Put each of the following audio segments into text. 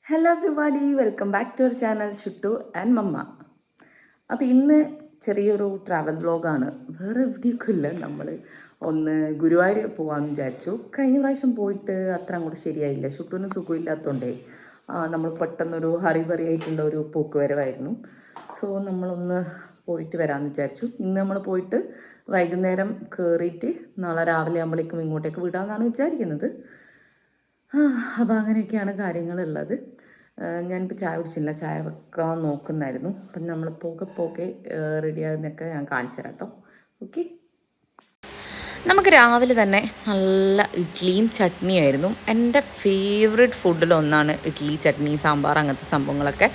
Hello everybody, welcome back to our channel Shuttu and mamma. അപ്പോൾ ഇന്ന് ചെറിയൊരു ട്രാവൽ വ്ലോഗാണ്. വേറെ എവിടെയൊക്കെ ഇല്ല, നമ്മൾ ഒന്ന് ഗുരുവായൂർ പോകാമെന്ന് വിചാരിച്ചു. കഴിഞ്ഞ പ്രാവശ്യം പോയിട്ട് അത്ര അങ്ങോട്ട് ശരിയായില്ല. ഷുട്ടുവിന് സുഖമില്ലാത്തതുകൊണ്ടേ നമ്മൾ പെട്ടെന്നൊരു ഹറിബറി ആയിട്ടുള്ള ഒരു പോക്ക് വരവായിരുന്നു. സോ നമ്മളൊന്ന് പോയിട്ട് വരാമെന്ന് വിചാരിച്ചു. ഇന്ന് നമ്മൾ പോയിട്ട് വൈകുന്നേരം കയറിയിട്ട് നാളെ രാവിലെ ആകുമ്പോഴേക്കും ഇങ്ങോട്ടേക്ക് വിടാമെന്നാണ് വിചാരിക്കുന്നത്. അപ്പോൾ അങ്ങനെയൊക്കെയാണ് കാര്യങ്ങളുള്ളത്. ഞാനിപ്പോൾ ചായ കുടിച്ചില്ല, ചായ വെക്കാൻ നോക്കുന്നായിരുന്നു. അപ്പം നമ്മൾ പോകെ റെഡിയാകുന്നതൊക്കെ ഞാൻ കാണിച്ചു തരാം കേട്ടോ. ഓക്കെ. നമുക്ക് രാവിലെ തന്നെ നല്ല ഇഡ്ഡലിയും ചട്നിയായിരുന്നു. എൻ്റെ ഫേവറേറ്റ് ഫുഡിലൊന്നാണ് ഇഡ്ഡലി, ചട്നി, സാമ്പാർ, അങ്ങനത്തെ സംഭവങ്ങളൊക്കെ.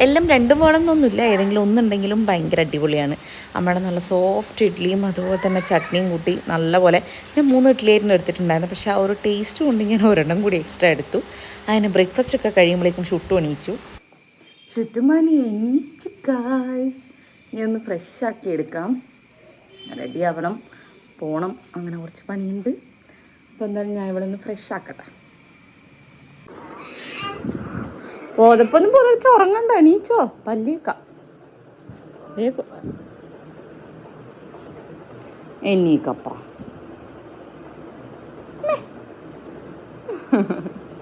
എല്ലാം രണ്ടും വേണമെന്നൊന്നുമില്ല, ഏതെങ്കിലും ഒന്നുണ്ടെങ്കിലും ഭയങ്കര അടിപൊളിയാണ്. നമ്മുടെ നല്ല സോഫ്റ്റ് ഇഡ്ഡലിയും അതുപോലെ തന്നെ ചട്നിയും കൂട്ടി നല്ലപോലെ. ഞാൻ 3 ഇഡ്ഡലിയായിരുന്നു എടുത്തിട്ടുണ്ടായിരുന്നു, പക്ഷേ ആ ഒരു ടേസ്റ്റ് കൊണ്ട് ഞാൻ ഒരെണ്ണം കൂടി എക്സ്ട്രാ എടുത്തു. അതിന് ബ്രേക്ക്ഫാസ്റ്റൊക്കെ കഴിയുമ്പോഴേക്കും ഷുട്ടു എണീച്ചു. ഷുട്ടുമാനി എണീച്ചു ഗായ്സ്. ഇനി ഒന്ന് ഫ്രഷ് ആക്കി എടുക്കാം, റെഡി ആവണം, പോകണം. അങ്ങനെ കുറച്ച് പണിയുണ്ട്. അപ്പോൾ എന്തായാലും ഞാൻ ഇവിടെ ഒന്ന് ഫ്രഷ് ആക്കട്ടെ. പോതപ്പൊന്നും പൊളിച്ച് ഉറങ്ങണ്ട, എണീച്ചോ, പല്ലിയേക്കാം. എണീക്കപ്പ,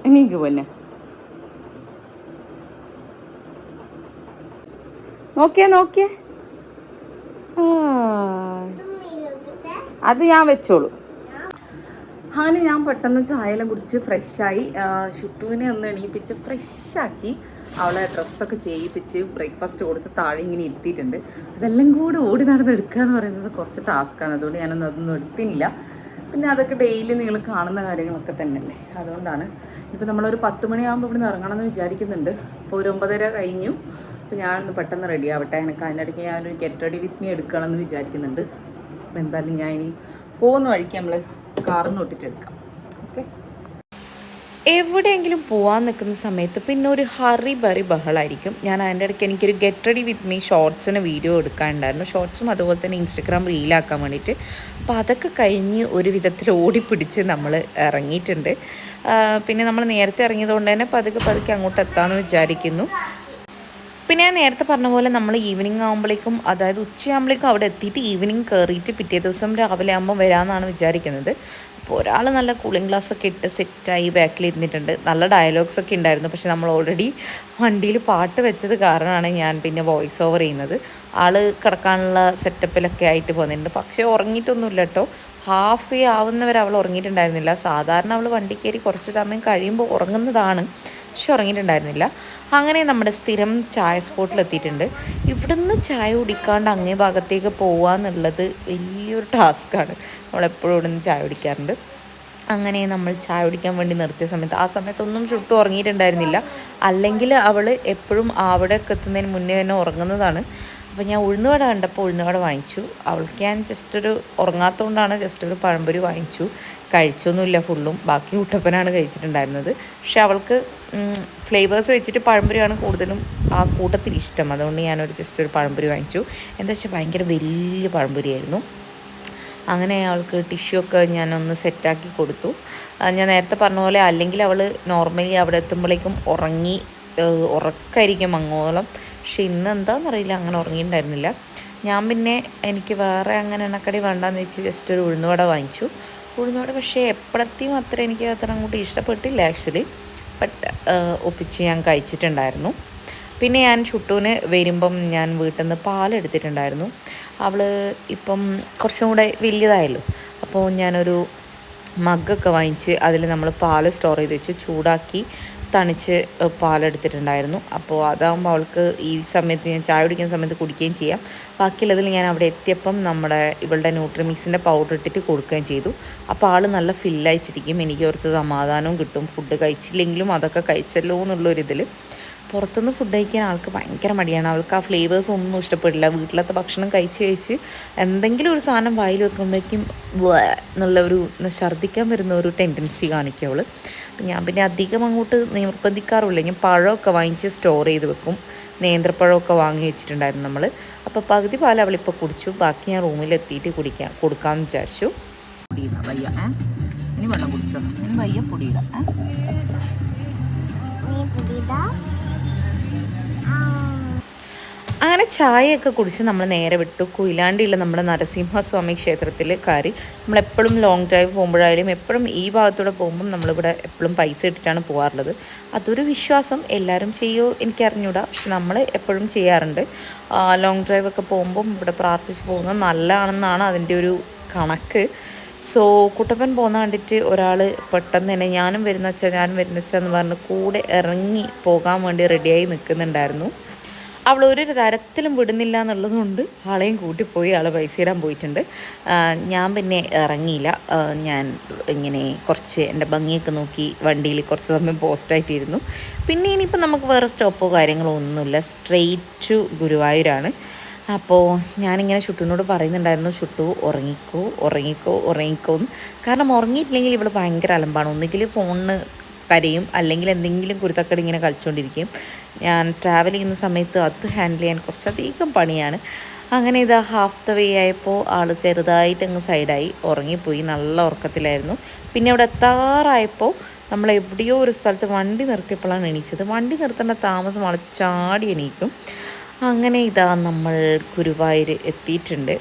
എണീക്ക് പോന്നെ. നോക്കിയേ അത് ഞാൻ വെച്ചോളൂ. അങ്ങനെ ഞാൻ പെട്ടെന്ന് ചായയെല്ലാം കുടിച്ച് ഫ്രഷായി. ഷുട്ടുവിനെ ഒന്ന് എണീപ്പിച്ച് ഫ്രഷാക്കി അവളെ ഡ്രസ്സൊക്കെ ചെയ്യിപ്പിച്ച് ബ്രേക്ക്ഫാസ്റ്റ് കൊടുത്ത് താഴെ ഇങ്ങനെ ഇരുത്തിയിട്ടുണ്ട്. അതെല്ലാം കൂടെ ഓടി നടന്ന് എടുക്കുക എന്ന് പറയുന്നത് കുറച്ച് ടാസ്ക്കാണ്. അതുകൊണ്ട് അതൊന്നും എടുത്തില്ല. പിന്നെ അതൊക്കെ ഡെയിലി നിങ്ങൾ കാണുന്ന കാര്യങ്ങളൊക്കെ തന്നെയല്ലേ, അതുകൊണ്ടാണ്. ഇപ്പം നമ്മളൊരു 10 മണിയാകുമ്പോൾ ഇവിടെ നിന്ന് ഇറങ്ങണമെന്ന് വിചാരിക്കുന്നുണ്ട്. ഇപ്പോൾ ഒരു 9:30 കഴിഞ്ഞു. അപ്പോൾ ഞാനൊന്ന് പെട്ടെന്ന് റെഡി ആവട്ടെ. എനിക്ക് അതിനിടയ്ക്ക് ഞാനൊരു ഗെറ്റ് റെഡി വിത്ത് മീ എടുക്കണമെന്ന് വിചാരിക്കുന്നുണ്ട്. അപ്പോൾ എന്തായാലും ഞാൻ ഇനി പോകുന്ന വഴിക്ക് നമ്മൾ കാറിന്ന് ഒട്ടിച്ചെടുക്കാം. ഓക്കെ. എവിടെയെങ്കിലും പോകാൻ നിൽക്കുന്ന സമയത്ത് പിന്നെ ഒരു ഹറിബറി ബഹളായിരിക്കും. ഞാൻ അതിൻ്റെ ഇടയ്ക്ക് എനിക്കൊരു ഗെറ്റ് റെഡി വിത്ത് മീ ഷോർട്സിന് വീഡിയോ എടുക്കാനുണ്ടായിരുന്നു. ഷോർട്സും അതുപോലെ തന്നെ ഇൻസ്റ്റഗ്രാം റീലാക്കാൻ വേണ്ടിയിട്ട്. അപ്പോൾ അതൊക്കെ കഴിഞ്ഞ് ഒരു വിധത്തിൽ ഓടിപ്പിടിച്ച് നമ്മൾ ഇറങ്ങിയിട്ടുണ്ട്. പിന്നെ നമ്മൾ നേരത്തെ ഇറങ്ങിയതുകൊണ്ട് തന്നെ പതുക്കെ അങ്ങോട്ട് എത്താമെന്ന് വിചാരിക്കുന്നു. പിന്നെ ഞാൻ നേരത്തെ പറഞ്ഞ പോലെ നമ്മൾ ഈവനിങ് ആകുമ്പോഴേക്കും, അതായത് ഉച്ചയാകുമ്പോഴേക്കും അവിടെ എത്തിയിട്ട് ഈവനിങ് കയറിയിട്ട് പിറ്റേ ദിവസം രാവിലെ ആകുമ്പോൾ വരാമെന്നാണ് വിചാരിക്കുന്നത്. അപ്പോൾ ഒരാൾ നല്ല കൂളിംഗ് ഗ്ലാസ്സൊക്കെ ഇട്ട് സെറ്റായി ബാക്കിലിരുന്നിട്ടുണ്ട്. നല്ല ഡയലോഗ്സൊക്കെ ഉണ്ടായിരുന്നു. പക്ഷെ നമ്മൾ ഓൾറെഡി വണ്ടിയിൽ പാട്ട് വെച്ചത് കാരണമാണ് ഞാൻ പിന്നെ വോയിസ് ഓവർ ചെയ്യുന്നത്. ആൾ കിടക്കാനുള്ള സെറ്റപ്പിലൊക്കെ ആയിട്ട് പോകുന്നുണ്ട്. പക്ഷേ ഉറങ്ങിയിട്ടൊന്നുമില്ല കേട്ടോ. ഹാഫ് ആവുന്നവരെ അവൾ ഉറങ്ങിയിട്ടുണ്ടായിരുന്നില്ല. സാധാരണ അവൾ വണ്ടി കയറി കുറച്ച് സമയം കഴിയുമ്പോൾ ഉറങ്ങുന്നതാണ്, പക്ഷെ ഉറങ്ങിയിട്ടുണ്ടായിരുന്നില്ല. അങ്ങനെ നമ്മുടെ സ്ഥിരം ചായ സ്പോട്ടിലെത്തിയിട്ടുണ്ട്. ഇവിടുന്ന് ചായ കുടിക്കാണ്ട് അങ്ങേ ഭാഗത്തേക്ക് പോകുക എന്നുള്ളത് വലിയൊരു ടാസ്ക്കാണ്. നമ്മളെപ്പോഴും ഇവിടുന്ന് ചായ കുടിക്കാറുണ്ട്. അങ്ങനെ നമ്മൾ ചായ കുടിക്കാൻ വേണ്ടി നിർത്തിയ സമയത്ത്, ആ സമയത്തൊന്നും ഷുട്ടു ഉറങ്ങിയിട്ടുണ്ടായിരുന്നില്ല. അല്ലെങ്കിൽ അവൾ എപ്പോഴും അവിടെയൊക്കെ എത്തുന്നതിന് മുന്നേ തന്നെ ഉറങ്ങുന്നതാണ്. അപ്പോൾ ഞാൻ ഉഴുന്നുവട കണ്ടപ്പോൾ ഉഴുന്നുവട വാങ്ങിച്ചു. അവൾക്ക് ഞാൻ ജസ്റ്റ് ഉറങ്ങാത്തതുകൊണ്ടാണ് ജസ്റ്റ് ഒരു പഴംപൊരി വാങ്ങിച്ചു. കഴിച്ചൊന്നുമില്ല ഫുള്ളും, ബാക്കി കുട്ടപ്പനാണ് കഴിച്ചിട്ടുണ്ടായിരുന്നത്. പക്ഷെ അവൾക്ക് ഫ്ലേവേഴ്സ് വെച്ചിട്ട് പഴംപൊരിയാണ് കൂടുതലും ആ കൂട്ടത്തിൽ ഇഷ്ടം. അതുകൊണ്ട് ഞാനൊരു ജസ്റ്റ് ഒരു പഴംപൊരി വാങ്ങിച്ചു. എന്താ വെച്ചാൽ ഭയങ്കര വലിയ പഴംപൊരിയായിരുന്നു. അങ്ങനെ അവൾക്ക് ടിഷ്യൂ ഒക്കെ ഞാനൊന്ന് സെറ്റാക്കി കൊടുത്തു. ഞാൻ നേരത്തെ പറഞ്ഞ പോലെ അല്ലെങ്കിൽ അവൾ നോർമലി അവിടെ എത്തുമ്പോഴേക്കും ഉറക്കമായിരിക്കും അങ്ങോളം. പക്ഷെ ഇന്ന് എന്താണെന്നറിയില്ല, അങ്ങനെ ഉറങ്ങിയിട്ടുണ്ടായിരുന്നില്ല. ഞാൻ പിന്നെ എനിക്ക് വേറെ അങ്ങനെ എണ്ണക്കടി വേണ്ടാന്ന് വെച്ച് ജസ്റ്റ് ഒരു ഉഴുന്നുവട വാങ്ങിച്ചു. ഉഴുന്നുവട പക്ഷേ എപ്പോഴത്തെയും അത്ര എനിക്ക് അത്ര അങ്ങോട്ട് ഇഷ്ടപ്പെട്ടില്ല ആക്ച്വലി. ബട്ട് ഒപ്പിച്ച് ഞാൻ കഴിച്ചിട്ടുണ്ടായിരുന്നു. പിന്നെ ഞാൻ ഷുട്ടുവിന് വരുമ്പം ഞാൻ വീട്ടിൽ നിന്ന് പാലെടുത്തിട്ടുണ്ടായിരുന്നു. അവൾ ഇപ്പം കുറച്ചും കൂടെ വലിയതായല്ലോ. അപ്പോൾ ഞാനൊരു മഗ്ഗൊക്കെ വാങ്ങിച്ച് അതിൽ നമ്മൾ പാൽ സ്റ്റോർ ചെയ്ത് വെച്ച് ചൂടാക്കി തണിച്ച് പാലെടുത്തിട്ടുണ്ടായിരുന്നു. അപ്പോൾ അതാകുമ്പോൾ അവൾക്ക് ഈ സമയത്ത് ഞാൻ ചായ കുടിക്കുന്ന സമയത്ത് കുടിക്കുകയും ചെയ്യാം. ബാക്കിയുള്ളതിൽ ഞാൻ അവിടെ എത്തിയപ്പം ഇവളുടെ ന്യൂട്രിമിക്സിൻ്റെ പൗഡർ ഇട്ടിട്ട് കൊടുക്കുകയും ചെയ്തു. അപ്പോൾ ആൾ നല്ല ഫില്ലയച്ചിരിക്കും. എനിക്ക് കുറച്ച് സമാധാനവും കിട്ടും. ഫുഡ് കഴിച്ചില്ലെങ്കിലും അതൊക്കെ കഴിച്ചല്ലോ എന്നുള്ളൊരിതിൽ. പുറത്തുനിന്ന് ഫുഡ് കഴിക്കാൻ ആൾക്ക് ഭയങ്കര മടിയാണ്. അവൾക്ക് ആ ഫ്ലേവേഴ്സ് ഒന്നും ഇഷ്ടപ്പെടില്ല. വീട്ടിലത്തെ ഭക്ഷണം കഴിച്ച് എന്തെങ്കിലും ഒരു സാധനം വായിൽ വെക്കുമ്പോഴേക്കും എന്നുള്ള ഒരു ഛർദ്ദിക്കാൻ വരുന്ന ഒരു ടെൻഡൻസി കാണിക്കും അവൾ. ഞാൻ പിന്നെ അധികം അങ്ങോട്ട് നിർബന്ധിക്കാറില്ല. ഞാൻ പഴമൊക്കെ വാങ്ങിച്ച് സ്റ്റോർ ചെയ്ത് വെക്കും. നേന്ത്രപ്പഴമൊക്കെ വാങ്ങി വെച്ചിട്ടുണ്ടായിരുന്നു നമ്മൾ. അപ്പോൾ പകുതി പാൽ അവളിപ്പോൾ കുടിച്ചു. ബാക്കി ഞാൻ റൂമിലെത്തിയിട്ട് കൊടുക്കാമെന്ന് വിചാരിച്ചു. ഇനി വെള്ളം കുടിച്ചോ, ഇനി വയ്യ പൊടിയിടാം. അങ്ങനെ ചായയൊക്കെ കുടിച്ച് നമ്മൾ നേരെ വിട്ടു കൊയിലാണ്ടിയുള്ള നമ്മുടെ നരസിംഹസ്വാമി ക്ഷേത്രത്തിൽ കയറി. നമ്മളെപ്പോഴും ലോങ് ഡ്രൈവ് പോകുമ്പോഴായാലും എപ്പോഴും ഈ ഭാഗത്തൂടെ പോകുമ്പം നമ്മളിവിടെ എപ്പോഴും പൈസ ഇട്ടിട്ടാണ് പോകാറുള്ളത്. അതൊരു വിശ്വാസം, എല്ലാവരും ചെയ്യുമോ എനിക്കറിഞ്ഞൂടാ, പക്ഷെ നമ്മൾ എപ്പോഴും ചെയ്യാറുണ്ട്. ലോങ് ഡ്രൈവൊക്കെ പോകുമ്പം ഇവിടെ പ്രാർത്ഥിച്ച് പോകുന്നത് നല്ലതാണെന്നാണ് അതിൻ്റെ ഒരു കണക്ക്. സോ കുട്ടപ്പൻ പോകുന്ന കണ്ടിട്ട് ഒരാൾ പെട്ടെന്ന് തന്നെ ഞാനും വരുന്നച്ചാ എന്ന് പറഞ്ഞ് കൂടെ ഇറങ്ങി പോകാൻ വേണ്ടി റെഡിയായി നിൽക്കുന്നുണ്ടായിരുന്നു. അവൾ ഒരു തരത്തിലും വിടുന്നില്ല എന്നുള്ളതുകൊണ്ട് ആളെയും കൂട്ടിപ്പോയി, ആളെ പൈസ ഇടാൻ പോയിട്ടുണ്ട്. ഞാൻ പിന്നെ ഇറങ്ങിയില്ല. ഞാൻ ഇങ്ങനെ കുറച്ച് എൻ്റെ ഭംഗിയൊക്കെ നോക്കി വണ്ടിയിൽ കുറച്ച് സമയം പോസ്റ്റായിട്ടിരുന്നു. പിന്നെ ഇനിയിപ്പോൾ നമുക്ക് വേറെ സ്റ്റോപ്പോ കാര്യങ്ങളോ ഒന്നുമില്ല, സ്ട്രെയിറ്റ് ടു ഗുരുവായൂരാണ്. അപ്പോൾ ഞാനിങ്ങനെ ചുട്ടുവിനോട് പറയുന്നുണ്ടായിരുന്നു, ചുട്ടു ഉറങ്ങിക്കോ എന്ന്. കാരണം ഉറങ്ങിയിട്ടില്ലെങ്കിൽ ഇവൾ ഭയങ്കര അലമ്പാണ്. ഒന്നുകിൽ ഫോണിന് കരയും, അല്ലെങ്കിൽ എന്തെങ്കിലും കുരുത്തക്കടി ഇങ്ങനെ കളിച്ചുകൊണ്ടിരിക്കും. ഞാൻ ട്രാവൽ ചെയ്യുന്ന സമയത്ത് അത് ഹാൻഡിൽ ചെയ്യാൻ കുറച്ചധികം പണിയാണ്. അങ്ങനെ ഇതാ ഹാഫ് ദ വേ ആയപ്പോൾ ആൾ ചെറുതായിട്ട് അങ്ങ് സൈഡായി ഉറങ്ങിപ്പോയി, നല്ല ഉറക്കത്തിലായിരുന്നു. പിന്നെ അവിടെ എത്താറായപ്പോൾ നമ്മൾ എവിടെയോ ഒരു സ്ഥലത്ത് വണ്ടി നിർത്തിയപ്പോഴാണ് എണീച്ചത്. വണ്ടി നിർത്തേണ്ട താമസം ആൾ ചാടി എണീക്കും. അങ്ങനെ ഇതാ നമ്മൾ ഗുരുവായൂർ എത്തിയിട്ടുണ്ട്.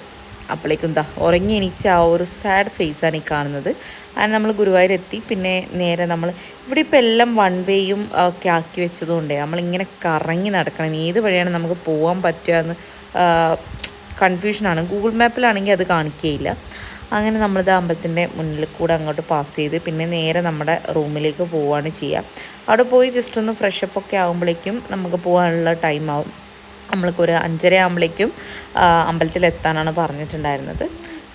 അപ്പോഴേക്കും എന്താ ഉറങ്ങി എണീച്ച ആ ഒരു സാഡ് ഫേസാണ് ഈ കാണുന്നത്. അങ്ങനെ നമ്മൾ ഗുരുവായൂർ എത്തി. പിന്നെ നേരെ നമ്മൾ ഇവിടെ ഇപ്പോൾ എല്ലാം വൺ വേയും ഒക്കെ ആക്കി വെച്ചതുകൊണ്ടേ നമ്മളിങ്ങനെ കറങ്ങി നടക്കണം, ഏത് വഴിയാണ് നമുക്ക് പോകാൻ പറ്റുക എന്ന് കൺഫ്യൂഷനാണ്. ഗൂഗിൾ മാപ്പിലാണെങ്കിൽ അത് കാണിക്കുകയില്ല. അങ്ങനെ നമ്മളിത് അമ്പലത്തിൻ്റെ മുന്നിൽ കൂടെ അങ്ങോട്ട് പാസ് ചെയ്ത് പിന്നെ നേരെ നമ്മുടെ റൂമിലേക്ക് പോവുകയാണ് ചെയ്യുക. അവിടെ പോയി ജസ്റ്റ് ഒന്ന് ഫ്രഷപ്പ് ഒക്കെ ആകുമ്പോഴേക്കും നമുക്ക് പോകാനുള്ള ടൈം ആവും. നമ്മൾക്കൊരു 5:30 ആകുമ്പോഴേക്കും അമ്പലത്തിലെത്താനാണ് പറഞ്ഞിട്ടുണ്ടായിരുന്നത്.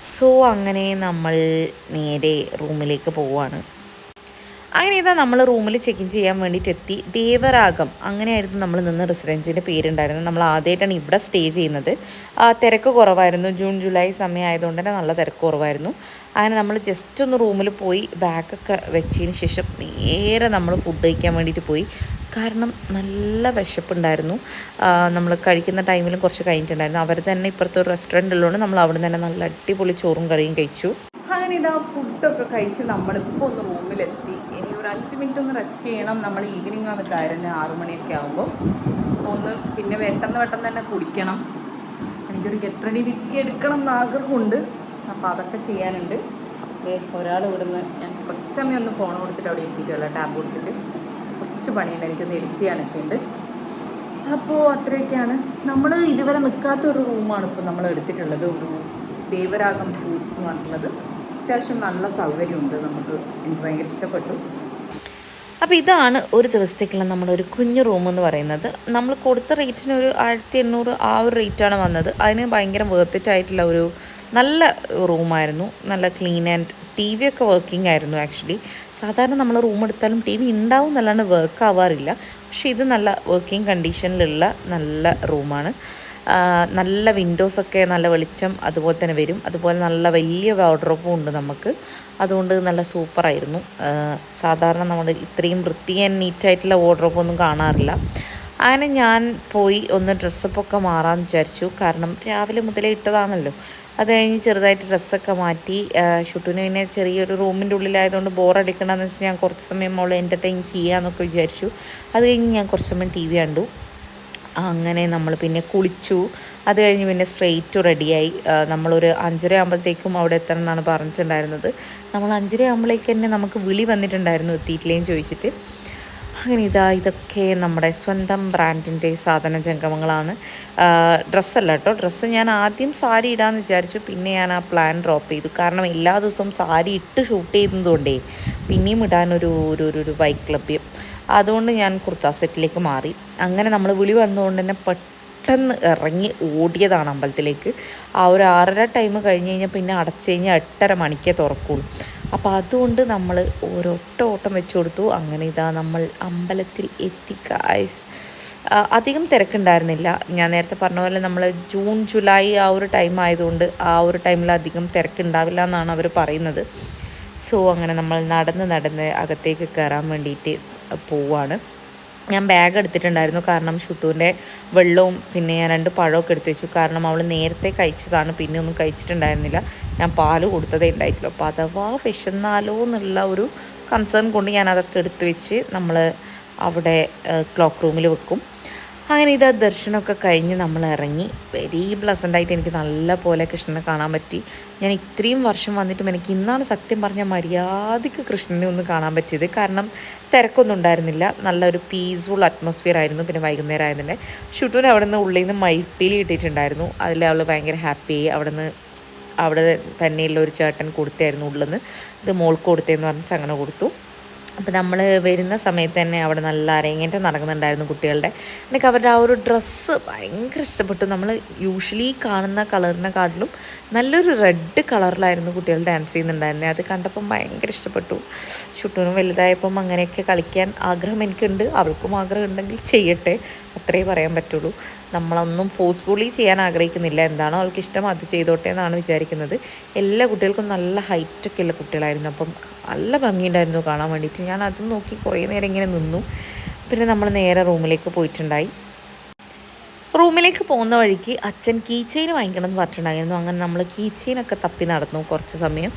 സോ അങ്ങനെ നമ്മൾ നേരെ റൂമിലേക്ക് പോവുകയാണ്. അങ്ങനെ ഇതാ നമ്മൾ റൂമിൽ ചെക്ക് ഇൻ ചെയ്യാൻ വേണ്ടിയിട്ട് എത്തി. ദേവരാഗം അങ്ങനെയായിരുന്നു നമ്മൾ നിന്ന് റെസിഡൻസിൻ്റെ പേരുണ്ടായിരുന്നത്. നമ്മൾ ആദ്യമായിട്ടാണ് ഇവിടെ സ്റ്റേ ചെയ്യുന്നത്. തിരക്ക് കുറവായിരുന്നു, ജൂൺ ജൂലൈ സമയം ആയതുകൊണ്ട് തന്നെ നല്ല തിരക്ക് കുറവായിരുന്നു. അങ്ങനെ നമ്മൾ ജസ്റ്റ് ഒന്ന് റൂമിൽ പോയി ബാഗൊക്കെ വെച്ചതിന് ശേഷം നേരെ നമ്മൾ ഫുഡ് കഴിക്കാൻ വേണ്ടിയിട്ട് പോയി. കാരണം നല്ല വിശപ്പുണ്ടായിരുന്നു. നമ്മൾ കഴിക്കുന്ന ടൈമിലും കുറച്ച് കഴിഞ്ഞിട്ടുണ്ടായിരുന്നു. അവർ തന്നെ ഇപ്പുറത്തെ ഒരു റെസ്റ്റോറൻറ്റ് ഉള്ളതുകൊണ്ട് നമ്മൾ അവിടെ തന്നെ നല്ല അടിപൊളി ചോറും കറിയും കഴിച്ചു. അങ്ങനെ ഇതാ ഫുഡൊക്കെ കഴിച്ച് നമ്മളിപ്പോൾ ഒന്ന് റൂമിലെത്തി. ഇനി ഒരു 5 മിനിറ്റ് ഒന്ന് റെസ്റ്റ് ചെയ്യണം. നമ്മൾ ഈവനിങ് ആണ് കയറുന്നത്, 6 മണിയൊക്കെ ആകുമ്പോൾ. ഒന്ന് പിന്നെ പെട്ടെന്ന് തന്നെ കുടിക്കണം. എനിക്കൊരു ഗെറ്റ് റെഡി വിത്ത് എടുക്കണം എന്ന് ആഗ്രഹമുണ്ട്. അപ്പോൾ അതൊക്കെ ചെയ്യാനുണ്ട്. ഒരാൾ ഇവിടുന്ന് ഞാൻ കുറച്ച് സമയം ഒന്ന് ഫോൺ കൊടുത്തിട്ട് അവിടെ എത്തിയിട്ടുള്ള ടാബ് കൊടുത്തിട്ട് കുറച്ച് പണിയുണ്ട്, എനിക്കൊന്ന് എഡിറ്റ് ചെയ്യാനൊക്കെ ഉണ്ട്. അപ്പോൾ അത്രയൊക്കെയാണ്. നമ്മൾ ഇതുവരെ നിൽക്കാത്തൊരു റൂമാണ് ഇപ്പോൾ നമ്മൾ എടുത്തിട്ടുള്ളത്. ഒരു ദേവരാഗം സൂട്ട്സ് എന്ന് പറഞ്ഞിട്ടുള്ളത്. അത്യാവശ്യം നല്ല സൗകര്യമുണ്ട്, നമുക്ക് എനിക്ക് ഭയങ്കര ഇഷ്ടപ്പെട്ടു. അപ്പോൾ ഇതാണ് ഒരു ദിവസത്തേക്കുള്ള നമ്മളൊരു കുഞ്ഞു റൂമെന്ന് പറയുന്നത്. നമ്മൾ കൊടുത്ത റേറ്റിന് ഒരു 1800 ആ ഒരു റേറ്റാണ് വന്നത്. അതിന് ഭയങ്കര വേർത്തിട്ടായിട്ടുള്ള ഒരു നല്ല റൂമായിരുന്നു. നല്ല ക്ലീൻ ആൻഡ് TV ഒക്കെ വർക്കിംഗ് ആയിരുന്നു. ആക്ച്വലി സാധാരണ നമ്മൾ റൂം എടുത്താലും TV ഉണ്ടാവും എന്നല്ലാണ്ട് വർക്ക് ആവാറില്ല. പക്ഷേ ഇത് നല്ല വർക്കിംഗ് കണ്ടീഷനിലുള്ള നല്ല റൂമാണ്. നല്ല വിൻഡോസൊക്കെ നല്ല വെളിച്ചം അതുപോലെ തന്നെ വരും. അതുപോലെ നല്ല വലിയ വാർഡ്രോബും ഉണ്ട് നമുക്ക്. അതുകൊണ്ട് നല്ല സൂപ്പറായിരുന്നു. സാധാരണ നമ്മൾ ഇത്രയും വൃത്തി ആൻഡ് നീറ്റായിട്ടുള്ള വാർഡ്രോബൊന്നും കാണാറില്ല. അങ്ങനെ ഞാൻ പോയി ഒന്ന് ഡ്രസ്സപ്പൊക്കെ മാറാമെന്ന് വിചാരിച്ചു. കാരണം രാവിലെ മുതലേ ഇട്ടതാണല്ലോ. അത് കഴിഞ്ഞ് ചെറുതായിട്ട് ഡ്രസ്സൊക്കെ മാറ്റി. ഷുട്ടുവിന് പിന്നെ ചെറിയൊരു റൂമിൻ്റെ ഉള്ളിലായതുകൊണ്ട് ബോറടിക്കണമെന്ന് വെച്ചാൽ ഞാൻ കുറച്ച് സമയം അവളെ എൻ്റർടൈൻ ചെയ്യാമെന്നൊക്കെ വിചാരിച്ചു. അത് കഴിഞ്ഞ് ഞാൻ കുറച്ച് സമയം TV കണ്ടു. അങ്ങനെ നമ്മൾ പിന്നെ കുളിച്ചു. അത് കഴിഞ്ഞ് പിന്നെ സ്ട്രെയിറ്റ് റെഡിയായി. നമ്മളൊരു 5:30 ആകുമ്പോഴത്തേക്കും അവിടെ എത്തണം എന്നാണ് പറഞ്ഞിട്ടുണ്ടായിരുന്നത്. നമ്മൾ 5:30 ആകുമ്പോഴേക്ക് തന്നെ നമുക്ക് വിളി വന്നിട്ടുണ്ടായിരുന്നു എത്തിയിട്ടില്ലേന്ന് ചോദിച്ചിട്ട്. അങ്ങനെ ഇതൊക്കെ നമ്മുടെ സ്വന്തം ബ്രാൻഡിൻ്റെ സാധന ജംഗമങ്ങളാണ്. ഡ്രസ്സല്ല കേട്ടോ. ഡ്രസ്സ് ഞാൻ ആദ്യം സാരി ഇടാമെന്ന് വിചാരിച്ചു. പിന്നെ ഞാൻ ആ പ്ലാൻ ഡ്രോപ്പ് ചെയ്തു. കാരണം എല്ലാ ദിവസവും സാരി ഇട്ട് ഷൂട്ട് ചെയ്യുന്നതുകൊണ്ടേ പിന്നെയും ഇടാനൊരു വൈക്ലഭ്യം. അതുകൊണ്ട് ഞാൻ കുർത്ത സെറ്റിലേക്ക് മാറി. അങ്ങനെ നമ്മൾ വിളി വന്നതുകൊണ്ട് തന്നെ പെട്ടെന്ന് ഇറങ്ങി ഓടിയതാണ് അമ്പലത്തിലേക്ക്. ആ ഒരു 6:30 ടൈം കഴിഞ്ഞ് കഴിഞ്ഞാൽ പിന്നെ അടച്ചു കഴിഞ്ഞാൽ 8:30 മണിക്കേ തുറക്കുള്ളൂ. അപ്പോൾ അതുകൊണ്ട് നമ്മൾ ഒരൊറ്റ ഓട്ടം വെച്ച് കൊടുത്തു. അങ്ങനെ നമ്മൾ അമ്പലത്തിൽ എത്തി ഗായ്സ്. അധികം തിരക്കുണ്ടായിരുന്നില്ല. ഞാൻ നേരത്തെ പറഞ്ഞ പോലെ നമ്മൾ ജൂൺ ജൂലൈ ആ ഒരു ടൈം ആയതുകൊണ്ട് ആ ഒരു ടൈമിൽ അധികം തിരക്കുണ്ടാവില്ല എന്നാണ് അവർ പറയുന്നത്. സോ അങ്ങനെ നമ്മൾ നടന്ന് അകത്തേക്ക് കയറാൻ വേണ്ടിയിട്ട് പോവാണ്. ഞാൻ ബാഗ് എടുത്തിട്ടുണ്ടായിരുന്നു. കാരണം ഷുട്ടുവിൻ്റെ വെള്ളവും പിന്നെ ഞാൻ 2 പഴമൊക്കെ എടുത്ത് വെച്ചു. കാരണം അവൾ നേരത്തെ കഴിച്ചതാണ്, പിന്നെ ഒന്നും കഴിച്ചിട്ടുണ്ടായിരുന്നില്ല. ഞാൻ പാല് കൊടുത്തതേ ഉണ്ടായിട്ടില്ല. അപ്പോൾ അഥവാ വിശന്നാലോ എന്നുള്ള ഒരു കൺസേൺ കൊണ്ട് ഞാൻ അതൊക്കെ എടുത്ത് വെച്ച് നമ്മൾ അവിടെ ക്ലോക്ക് റൂമിൽ വെക്കും. അങ്ങനെ ഇത് ദർശനമൊക്കെ കഴിഞ്ഞ് നമ്മൾ ഇറങ്ങി. വെരി പ്ലസൻ്റായിട്ട് എനിക്ക് നല്ല പോലെ കൃഷ്ണനെ കാണാൻ പറ്റി. ഞാൻ ഇത്രയും വർഷം വന്നിട്ടും എനിക്ക് ഇന്നാണ് സത്യം പറഞ്ഞാൽ മര്യാദയ്ക്ക് കൃഷ്ണനെ ഒന്ന് കാണാൻ പറ്റിയത്. കാരണം തിരക്കൊന്നും ഉണ്ടായിരുന്നില്ല, നല്ലൊരു പീസ്ഫുൾ അറ്റ്മോസ്ഫിയർ ആയിരുന്നു. പിന്നെ വൈകുന്നേരം ആയതിൻ്റെ ഷുട്ടൂന് അവിടെ നിന്ന് ഉള്ളിൽ നിന്ന് മയിൽപ്പീലി കിട്ടിയിട്ടുണ്ടായിരുന്നു. അതിൽ അവൾ ഭയങ്കര ഹാപ്പിയായി. അവിടെ തന്നെയുള്ള ഒരു ചേട്ടൻ കൊടുത്തായിരുന്നു ഉള്ളിൽ നിന്ന്, ഇത് മോൾക്ക് കൊടുത്തതെന്ന് പറഞ്ഞിട്ട് അങ്ങനെ കൊടുത്തു. അപ്പോൾ നമ്മൾ വരുന്ന സമയത്ത് തന്നെ അവിടെ നല്ല അരങ്ങേറ്റം നടക്കുന്നുണ്ടായിരുന്നു കുട്ടികളുടെ. എനിക്ക് അവരുടെ ആ ഒരു ഡ്രസ്സ് ഭയങ്കര ഇഷ്ടപ്പെട്ടു. നമ്മൾ യൂഷ്വലി കാണുന്ന കളറിനെക്കാട്ടിലും നല്ലൊരു റെഡ് കളറിലായിരുന്നു കുട്ടികൾ ഡാൻസ് ചെയ്യുന്നുണ്ടായിരുന്നത്. അത് കണ്ടപ്പം ഭയങ്കര ഇഷ്ടപ്പെട്ടു. ഷുട്ടൂനും വലുതായപ്പം അങ്ങനെയൊക്കെ കളിക്കാൻ ആഗ്രഹം എനിക്കുണ്ട്. അവൾക്കും ആഗ്രഹം ഉണ്ടെങ്കിൽ ചെയ്യട്ടെ, അത്രേ പറയാൻ പറ്റുള്ളൂ. നമ്മളൊന്നും ഫോഴ്സ്ഫുള്ളി ചെയ്യാൻ ആഗ്രഹിക്കുന്നില്ല. എന്താണോ അവൾക്ക് ഇഷ്ടം അത് ചെയ്തോട്ടെ എന്നാണ് വിചാരിക്കുന്നത്. എല്ലാ കുട്ടികൾക്കും നല്ല ഹൈറ്റൊക്കെ ഉള്ള കുട്ടികളായിരുന്നു. അപ്പം നല്ല ഭംഗിയുണ്ടായിരുന്നു കാണാൻ വേണ്ടിയിട്ട്. ഞാൻ അതും നോക്കി കുറേ നേരം ഇങ്ങനെ നിന്നു. പിന്നെ നമ്മൾ നേരെ റൂമിലേക്ക് പോയിട്ടുണ്ടായി. റൂമിലേക്ക് പോകുന്ന വഴിക്ക് അച്ഛൻ കീ ചെയിൻ വാങ്ങിക്കണം എന്ന് പറഞ്ഞിട്ടുണ്ടായിരുന്നു. അങ്ങനെ നമ്മൾ കീ ചെയിനൊക്കെ തപ്പി നടന്നു കുറച്ച് സമയം.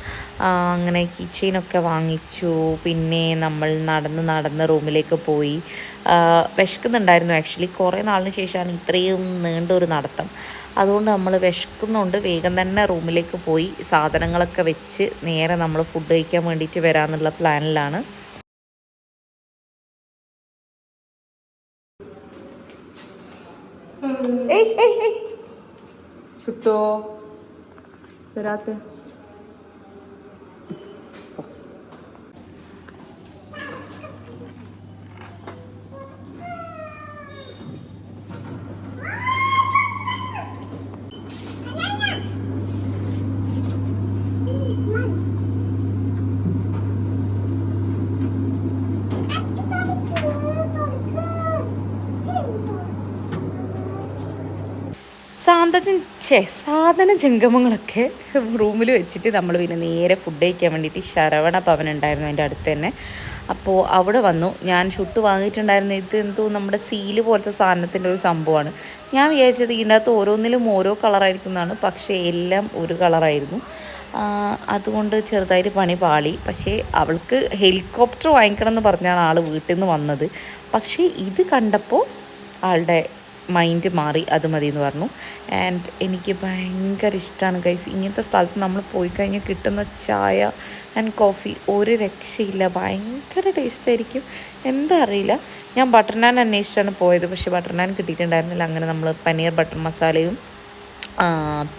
അങ്ങനെ കീ ചെയിനൊക്കെ വാങ്ങിച്ചു. പിന്നെ നമ്മൾ നടന്ന് റൂമിലേക്ക് പോയി. വിശക്കുന്നുണ്ടായിരുന്നു. ആക്ച്വലി കുറേ നാളിന് ശേഷമാണ് ഇത്രയും നീണ്ടൊരു നടത്തം. അതുകൊണ്ട് നമ്മൾ വിശക്കുന്നുണ്ട് വേഗം തന്നെ റൂമിലേക്ക് പോയി സാധനങ്ങളൊക്കെ വെച്ച് നേരെ നമ്മൾ ഫുഡ് കഴിക്കാൻ വേണ്ടിയിട്ട് വരാമെന്നുള്ള പ്ലാനിലാണ്. ചുട്ടോ വരാത്ത സാധന ജംഗമങ്ങളൊക്കെ റൂമിൽ വെച്ചിട്ട് നമ്മൾ പിന്നെ നേരെ ഫുഡ് കഴിക്കാൻ വേണ്ടിയിട്ട് ശരവണ ഭവൻ ഉണ്ടായിരുന്നു അതിൻ്റെ അടുത്ത് തന്നെ. അപ്പോൾ അവിടെ വന്നു. ഞാൻ ഷുട്ട് വാങ്ങിയിട്ടുണ്ടായിരുന്നു. ഇത് എന്തോ നമ്മുടെ സീല് പോലത്തെ സാധനത്തിൻ്റെ ഒരു സംഭവമാണ്. ഞാൻ വിചാരിച്ചത് ഇതിനകത്ത് ഓരോന്നിലും ഓരോ കളറായിരിക്കും എന്നാണ്, പക്ഷേ എല്ലാം ഒരു കളറായിരുന്നു. അതുകൊണ്ട് ചെറുതായിട്ട് പണി പാളി. പക്ഷേ അവൾക്ക് ഹെലികോപ്റ്റർ വാങ്ങിക്കണം എന്ന് പറഞ്ഞാണ് ആൾ വീട്ടിൽ നിന്ന് വന്നത്. പക്ഷേ ഇത് കണ്ടപ്പോൾ ആളുടെ മൈൻഡ് മാറി, അത് മതി എന്ന് പറഞ്ഞു. ആൻഡ് എനിക്ക് ഭയങ്കര ഇഷ്ടമാണ് ഗൈസ്. ഇങ്ങനത്തെ സ്ഥലത്ത് നമ്മൾ പോയി കഴിഞ്ഞാൽ കിട്ടുന്ന ചായ ആൻഡ് കോഫി ഒരു രക്ഷയില്ല, ഭയങ്കര ടേസ്റ്റ് ആയിരിക്കും. എന്താ അറിയില്ല. ഞാൻ ബട്ടർ നാൻ അന്വേഷിച്ചാണ് പോയത്, പക്ഷേ ബട്ടർ നാൻ കിട്ടിയിട്ടുണ്ടായിരുന്നില്ല. അങ്ങനെ നമ്മൾ പനീർ ബട്ടർ മസാലയും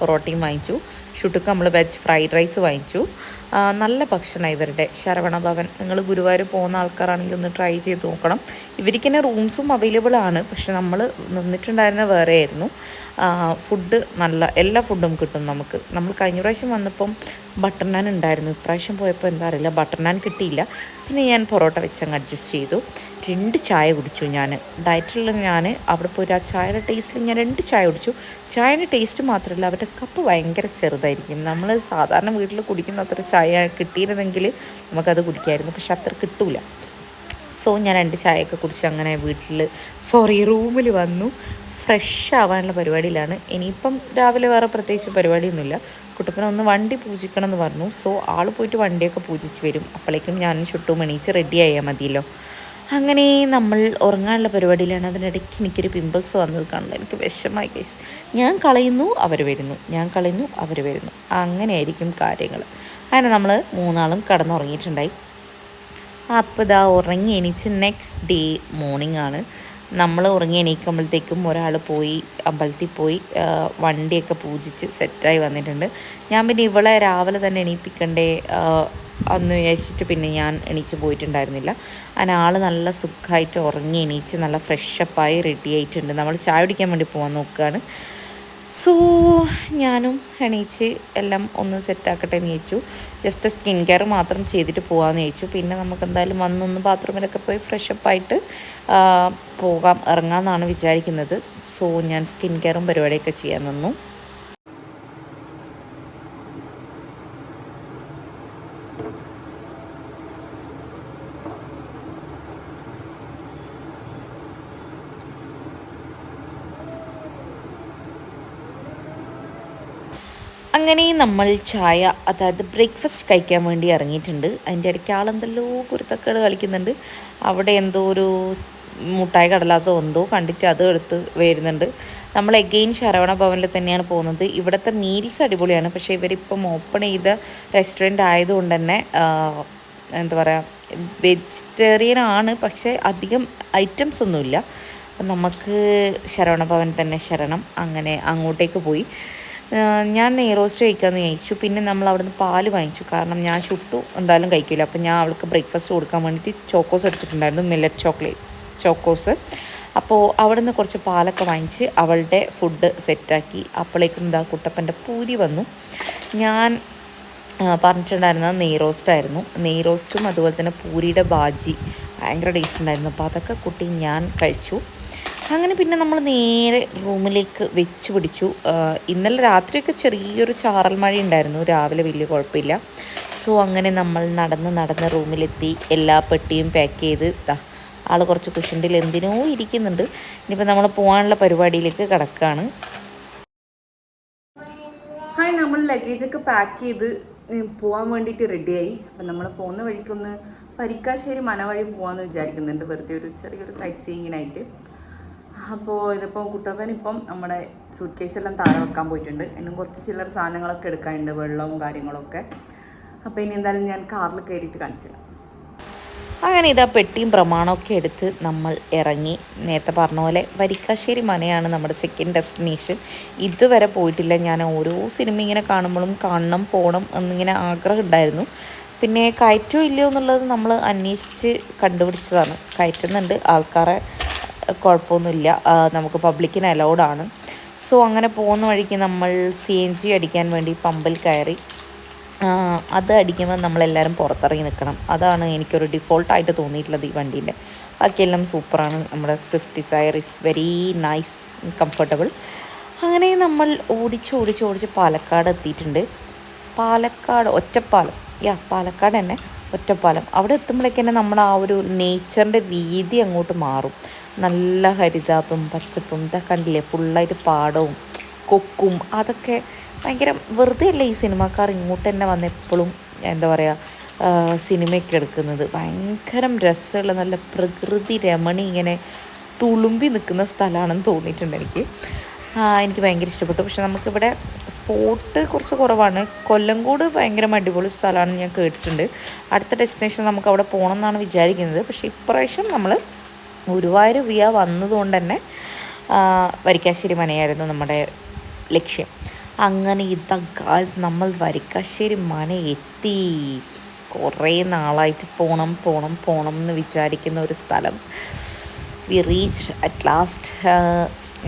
പൊറോട്ടയും വാങ്ങിച്ചു. ഷുട്ടുക്ക് നമ്മൾ വെജ് ഫ്രൈഡ് റൈസ് വാങ്ങിച്ചു. നല്ല ഭക്ഷണമാണ് ഇവരുടെ ശരവണ ഭവൻ. നിങ്ങൾ ഗുരുവായൂർ പോകുന്ന ആൾക്കാരാണെങ്കിൽ ഒന്ന് ട്രൈ ചെയ്ത് നോക്കണം. ഇവർക്ക് തന്നെ റൂംസും അവൈലബിൾ ആണ്, പക്ഷെ നമ്മൾ നിന്നിട്ടുണ്ടായിരുന്ന വേറെ ആയിരുന്നു. ഫുഡ് നല്ല എല്ലാ ഫുഡും കിട്ടും നമുക്ക്. നമ്മൾ കഴിഞ്ഞ പ്രാവശ്യം വന്നപ്പം ബട്ടർ നാൻ ഉണ്ടായിരുന്നു. ഇപ്രാവശ്യം പോയപ്പോൾ എന്താ അറിയില്ല, ബട്ടർ നാൻ കിട്ടിയില്ല. പിന്നെ ഞാൻ പൊറോട്ട വെച്ചങ്ങ് അഡ്ജസ്റ്റ് ചെയ്തു. 2 ചായ കുടിച്ചു. ഞാൻ ഡയറ്റിലുള്ള ഞാൻ അവിടെ പോയി ആ ചായയുടെ ടേസ്റ്റിൽ ഞാൻ 2 ചായ കുടിച്ചു. ചായയുടെ ടേസ്റ്റ് മാത്രമല്ല, അവരുടെ കപ്പ് ഭയങ്കര ചെറുതായിരിക്കും. നമ്മൾ സാധാരണ വീട്ടിൽ കുടിക്കുന്ന അത്ര ചായ കിട്ടിയിരുന്നെങ്കിൽ നമുക്കത് കുടിക്കായിരുന്നു, പക്ഷെ അത്ര കിട്ടൂല. സോ ഞാൻ 2 ചായയൊക്കെ കുടിച്ച് അങ്ങനെ റൂമിൽ വന്നു. ഫ്രഷ് ആവാനുള്ള പരിപാടിയിലാണ്. ഇനിയിപ്പം രാവിലെ വേറെ പ്രത്യേകിച്ച് പരിപാടിയൊന്നുമില്ല. കുട്ടപ്പന ഒന്ന് വണ്ടി പൂജിക്കണം എന്ന് പറഞ്ഞു. സോ ആൾ പോയിട്ട് വണ്ടിയൊക്കെ പൂജിച്ച് വരും. അപ്പോഴേക്കും ഞാനും ചുട്ടും എണീച്ച് റെഡി ആയാൽ മതിയല്ലോ. അങ്ങനെ നമ്മൾ ഉറങ്ങാനുള്ള പരിപാടിയിലാണ്. അതിനിടയ്ക്ക് എനിക്കൊരു പിമ്പിൾസ് വന്നത് കാണുന്നത് എനിക്ക് വിഷമായി ഗൈസ്. ഞാൻ കളയുന്നു, അവർ വരുന്നു, ഞാൻ കളയുന്നു, അവർ വരുന്നു. അങ്ങനെയായിരിക്കും കാര്യങ്ങൾ. അങ്ങനെ നമ്മൾ 3 കിടന്നുറങ്ങിയിട്ടുണ്ടായി. അപ്പോൾ ഇതാ ഉറങ്ങി എണീച്ച് നെക്സ്റ്റ് ഡേ മോർണിംഗ് ആണ്. നമ്മൾ ഉറങ്ങി എണീക്കുമ്പോഴത്തേക്കും ഒരാൾ പോയി അമ്പലത്തിൽ പോയി വണ്ടിയൊക്കെ പൂജിച്ച് സെറ്റായി വന്നിട്ടുണ്ട്. ഞാൻ പിന്നെ ഇവളെ രാവിലെ തന്നെ എണീപ്പിക്കണ്ടേ അന്ന് വിചാരിച്ചിട്ട് പിന്നെ ഞാൻ എണീച്ച് പോയിട്ടുണ്ടായിരുന്നില്ല. അങ്ങനെ ആൾ നല്ല സുഖമായിട്ട് ഉറങ്ങി എണീച്ച് നല്ല ഫ്രഷപ്പായി റെഡി ആയിട്ടുണ്ട്. നമ്മൾ ചായ കുടിക്കാൻ വേണ്ടി പോകാൻ നോക്കുകയാണ്. സോ ഞാനും എണീച്ച് എല്ലാം ഒന്ന് സെറ്റാക്കട്ടെ എന്ന് ചോദിച്ചു. ജസ്റ്റ് സ്കിൻ കെയർ മാത്രം ചെയ്തിട്ട് പോകാമെന്ന് ചോദിച്ചു. പിന്നെ നമുക്ക് എന്തായാലും വന്നൊന്ന് ബാത്റൂമിലൊക്കെ പോയി ഫ്രഷപ്പായിട്ട് ഇറങ്ങാമെന്നാണ് വിചാരിക്കുന്നത്. സോ ഞാൻ സ്കിൻ കെയറും പരിപാടിയൊക്കെ ചെയ്യാൻ നിന്നു. അങ്ങനെ നമ്മൾ ചായ, അതായത് ബ്രേക്ക്ഫാസ്റ്റ് കഴിക്കാൻ വേണ്ടി ഇറങ്ങിയിട്ടുണ്ട്. അതിൻ്റെ ഇടയ്ക്ക് ആളെന്തല്ലോ കുരുത്തക്കേട് കളിക്കുന്നുണ്ട്. അവിടെ എന്തോ ഒരു മുട്ടായി കടലാസോ എന്തോ കണ്ടിട്ട് അത് എടുത്ത് വരുന്നുണ്ട്. നമ്മൾ എഗെയിൻ ശരവണ ഭവനിൽ തന്നെയാണ് പോകുന്നത്. ഇവിടുത്തെ മീൽസ് അടിപൊളിയാണ്. പക്ഷേ ഇവരിപ്പം ഓപ്പൺ ചെയ്ത റെസ്റ്റോറൻറ്റ് ആയതുകൊണ്ട് തന്നെ എന്താ പറയുക, വെജിറ്റേറിയൻ ആണ്, പക്ഷേ അധികം ഐറ്റംസ് ഒന്നുമില്ല. അപ്പം നമുക്ക് ശരവണ ഭവൻ തന്നെ ശരണം. അങ്ങനെ അങ്ങോട്ടേക്ക് പോയി. ഞാൻ നെയ്റോസ്റ്റ് കഴിക്കാമെന്ന് ചോദിച്ചു. പിന്നെ നമ്മൾ അവിടുന്ന് പാല് വാങ്ങിച്ചു. കാരണം ഞാൻ ചുട്ടു എന്തായാലും കഴിക്കില്ല. അപ്പം ഞാൻ അവൾക്ക് ബ്രേക്ക്ഫാസ്റ്റ് കൊടുക്കാൻ വേണ്ടിയിട്ട് ചോക്കോസ് എടുത്തിട്ടുണ്ടായിരുന്നു, മില്ലറ്റ് ചോക്കോസ്. അപ്പോൾ അവിടെ നിന്ന് കുറച്ച് പാലൊക്കെ വാങ്ങിച്ച് അവളുടെ ഫുഡ് സെറ്റാക്കി. അപ്പോഴേക്കും ഇതാ കുട്ടപ്പൻ്റെ പൂരി വന്നു. ഞാൻ പറഞ്ഞിട്ടുണ്ടായിരുന്നത് നെയ്റോസ്റ്റായിരുന്നു. നെയ്റോസ്റ്റും അതുപോലെ തന്നെ പൂരിയുടെ ബാജി ഭയങ്കര ടേസ്റ്റ് ഉണ്ടായിരുന്നു. അപ്പോൾ അതൊക്കെ കൂട്ടി ഞാൻ കഴിച്ചു. അങ്ങനെ പിന്നെ നമ്മൾ നേരെ റൂമിലേക്ക് വെച്ച് പിടിച്ചു. ഇന്നലെ രാത്രിയൊക്കെ ചെറിയൊരു ചാറൽ മഴ ഉണ്ടായിരുന്നു, രാവിലെ വലിയ കുഴപ്പമില്ല. സോ അങ്ങനെ നമ്മൾ നടന്ന് റൂമിലെത്തി. എല്ലാ പെട്ടിയും പാക്ക് ചെയ്ത് ആൾ കുറച്ച് കുഷൻ്റെ എന്തിനോ ഇരിക്കുന്നുണ്ട്. ഇനിയിപ്പോൾ നമ്മൾ പോകാനുള്ള പരിപാടിയിലേക്ക് കിടക്കുകയാണ്. ഹായ്, നമ്മൾ ലഗേജൊക്കെ പാക്ക് ചെയ്ത് പോകാൻ വേണ്ടിയിട്ട് റെഡിയായി. അപ്പം നമ്മൾ പോകുന്ന വഴിക്കൊന്ന് പരിക്കാശ്ശേരി മന വഴി പോകാമെന്ന് വിചാരിക്കുന്നുണ്ട്, വെറുതെ ഒരു ചെറിയൊരു സൈറ്റ് സീയിങ്ങിനായിട്ട്. അപ്പോൾ ഇതിപ്പോൾ കുട്ടപ്പൻ ഇപ്പം നമ്മുടെ സൂട്ട് കേസെല്ലാം താഴെ വെക്കാൻ പോയിട്ടുണ്ട്. ഇന്നും കുറച്ച് ചില്ലറ സാധനങ്ങളൊക്കെ എടുക്കാനുണ്ട്, വെള്ളവും കാര്യങ്ങളൊക്കെ. അപ്പോൾ ഇനി എന്തായാലും ഞാൻ കാറിൽ കയറിയിട്ട് കാണിച്ചു തരാം. അങ്ങനെ ഇതാ പെട്ടിയും പ്രമാണമൊക്കെ എടുത്ത് നമ്മൾ ഇറങ്ങി. നേരത്തെ പറഞ്ഞ പോലെ വരിക്കാശ്ശേരി മനയാണ് നമ്മുടെ സെക്കൻഡ് ഡെസ്റ്റിനേഷൻ. ഇതുവരെ പോയിട്ടില്ല. ഞാൻ ഓരോ സിനിമ ഇങ്ങനെ കാണുമ്പോഴും കാണണം, പോകണം എന്നിങ്ങനെ ആഗ്രഹം ഉണ്ടായിരുന്നു. പിന്നെ കയറ്റോ ഇല്ലയോ എന്നുള്ളത് നമ്മൾ അന്വേഷിച്ച് കണ്ടുപിടിച്ചതാണ്. കയറ്റുന്നുണ്ട്, ആൾക്കാരെ കുഴപ്പമൊന്നുമില്ല, നമുക്ക് പബ്ലിക്കിന് അലൗഡാണ്. സോ അങ്ങനെ പോകുന്ന വഴിക്ക് നമ്മൾ CNG അടിക്കാൻ വേണ്ടി പമ്പിൽ കയറി. അത് അടിക്കുമ്പോൾ നമ്മളെല്ലാവരും പുറത്തിറങ്ങി നിൽക്കണം. അതാണ് എനിക്കൊരു ഡിഫോൾട്ടായിട്ട് തോന്നിയിട്ടുള്ളത് ഈ വണ്ടീൻ്റെ. ബാക്കിയെല്ലാം സൂപ്പറാണ്. നമ്മുടെ Swift Dzire is very nice, comfortable. അങ്ങനെ നമ്മൾ ഓടിച്ച് പാലക്കാട് എത്തിയിട്ടുണ്ട്. പാലക്കാട് ഒറ്റപ്പാലം, പാലക്കാട് തന്നെ ഒറ്റപ്പാലം. അവിടെ എത്തുമ്പോഴേക്ക് തന്നെ നമ്മൾ ആ ഒരു നേച്ചറിൻ്റെ രീതി അങ്ങോട്ട് മാറും. നല്ല ഹരിതാപം പച്ചപ്പും ഇതൊക്കെ കണ്ടില്ലേ, ഫുള്ളായിട്ട് പാടവും കൊക്കും. അതൊക്കെ ഭയങ്കര വെറുതെ അല്ല ഈ സിനിമാക്കാർ ഇങ്ങോട്ട് തന്നെ വന്ന് എപ്പോഴും എന്താ പറയുക സിനിമയൊക്കെ എടുക്കുന്നത്. ഭയങ്കര രസമുള്ള നല്ല പ്രകൃതി രമണി ഇങ്ങനെ തുളുമ്പി നിൽക്കുന്ന സ്ഥലമാണെന്ന് തോന്നിയിട്ടുണ്ട് എനിക്ക് ഭയങ്കര ഇഷ്ടപ്പെട്ടു. പക്ഷെ നമുക്കിവിടെ സ്പോട്ട് കുറച്ച് കുറവാണ്. കൊല്ലംകോട് ഭയങ്കര അടിപൊളി സ്ഥലമാണെന്ന് ഞാൻ കേട്ടിട്ടുണ്ട്. അടുത്ത ഡെസ്റ്റിനേഷൻ നമുക്ക് അവിടെ പോകണം എന്നാണ് വിചാരിക്കുന്നത്. പക്ഷേ ഇപ്രാവശ്യം നമ്മൾ ഗുരുവായൂർ വന്നതുകൊണ്ട് തന്നെ വരിക്കാശ്ശേരി മനയായിരുന്നു നമ്മുടെ ലക്ഷ്യം. അങ്ങനെ ഗായ്സ് നമ്മൾ വരിക്കാശ്ശേരി മന എത്തി. കുറേ നാളായിട്ട് പോകണം എന്ന് വിചാരിക്കുന്ന ഒരു സ്ഥലം. V reach at last.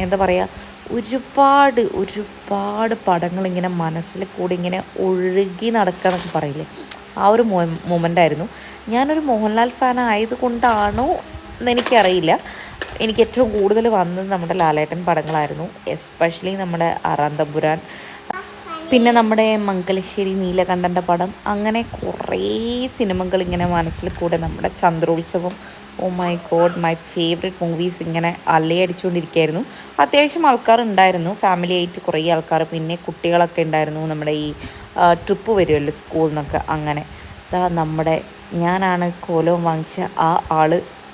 എന്താ പറയുക, ഒരുപാട് പടങ്ങളിങ്ങനെ മനസ്സിൽ കൂടി ഇങ്ങനെ ഒഴുകി നടക്കുക എന്നൊക്കെ പറയില്ലേ, ആ ഒരു മൊമെൻ്റായിരുന്നു. ഞാനൊരു മോഹൻലാൽ ഫാൻ ആയതുകൊണ്ടാണോ എന്നെനിക്കറിയില്ല, എനിക്ക് ഏറ്റവും കൂടുതൽ വന്നത് നമ്മുടെ ലാലേട്ടൻ പടങ്ങളായിരുന്നു. എസ്പെഷ്യലി നമ്മുടെ ആറാന്തമ്പുരാൻ, പിന്നെ നമ്മുടെ മംഗലശ്ശേരി നീലകണ്ഠൻ്റെ പടം. അങ്ങനെ കുറേ സിനിമകൾ ഇങ്ങനെ മനസ്സിൽ കൂടെ, നമ്മുടെ Chandrolsavam, oh my god, my favourite movies ഇങ്ങനെ അലയടിച്ചുകൊണ്ടിരിക്കുകയായിരുന്നു. അത്യാവശ്യം ആൾക്കാരുണ്ടായിരുന്നു, ഫാമിലി ആയിട്ട് കുറേ ആൾക്കാർ, പിന്നെ കുട്ടികളൊക്കെ ഉണ്ടായിരുന്നു. നമ്മുടെ ഈ ട്രിപ്പ് വരുമല്ലോ സ്കൂളിൽ നിന്നൊക്കെ. അങ്ങനെ നമ്മുടെ ഞാനാണ് കോലവും വാങ്ങിച്ച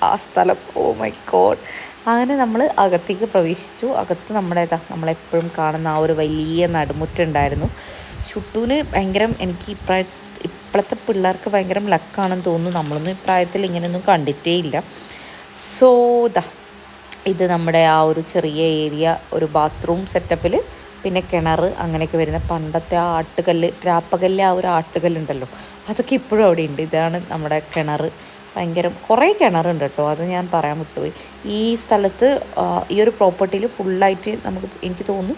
ആ സ്ഥലം, ഓ മൈ ഗോഡ്. അങ്ങനെ നമ്മൾ അകത്തേക്ക് പ്രവേശിച്ചു. അകത്ത് നമ്മളെപ്പോഴും കാണുന്ന ആ ഒരു വലിയ നടുമുറ്റുണ്ടായിരുന്നു. ചുട്ടൂന് ഭയങ്കര, എനിക്ക് ഇപ്പോഴത്തെ പിള്ളേർക്ക് ഭയങ്കര ലക്കാണെന്ന് തോന്നുന്നു. നമ്മളൊന്നും ഇപ്രായത്തിൽ ഇങ്ങനെയൊന്നും കണ്ടിട്ടേ ഇല്ല. സോ ഇത് നമ്മുടെ ആ ഒരു ചെറിയ ഏരിയ, ഒരു ബാത്റൂം സെറ്റപ്പിൽ, പിന്നെ കിണർ, അങ്ങനെയൊക്കെ വരുന്ന പണ്ടത്തെ ആ ആട്ടുകല്ല്, രാപ്പകല്ല്, ആ ഒരു ആട്ടുകല്ലുണ്ടല്ലോ, അതൊക്കെ ഇപ്പോഴും അവിടെ ഉണ്ട്. ഇതാണ് നമ്മുടെ കിണർ. ഭയങ്കര കുറേ കിണറുണ്ട് കേട്ടോ, അത് ഞാൻ പറയാൻ വിട്ടുപോയി. ഈ സ്ഥലത്ത് ഈ ഒരു പ്രോപ്പർട്ടിയിൽ ഫുള്ളായിട്ട് എനിക്ക് തോന്നുന്നു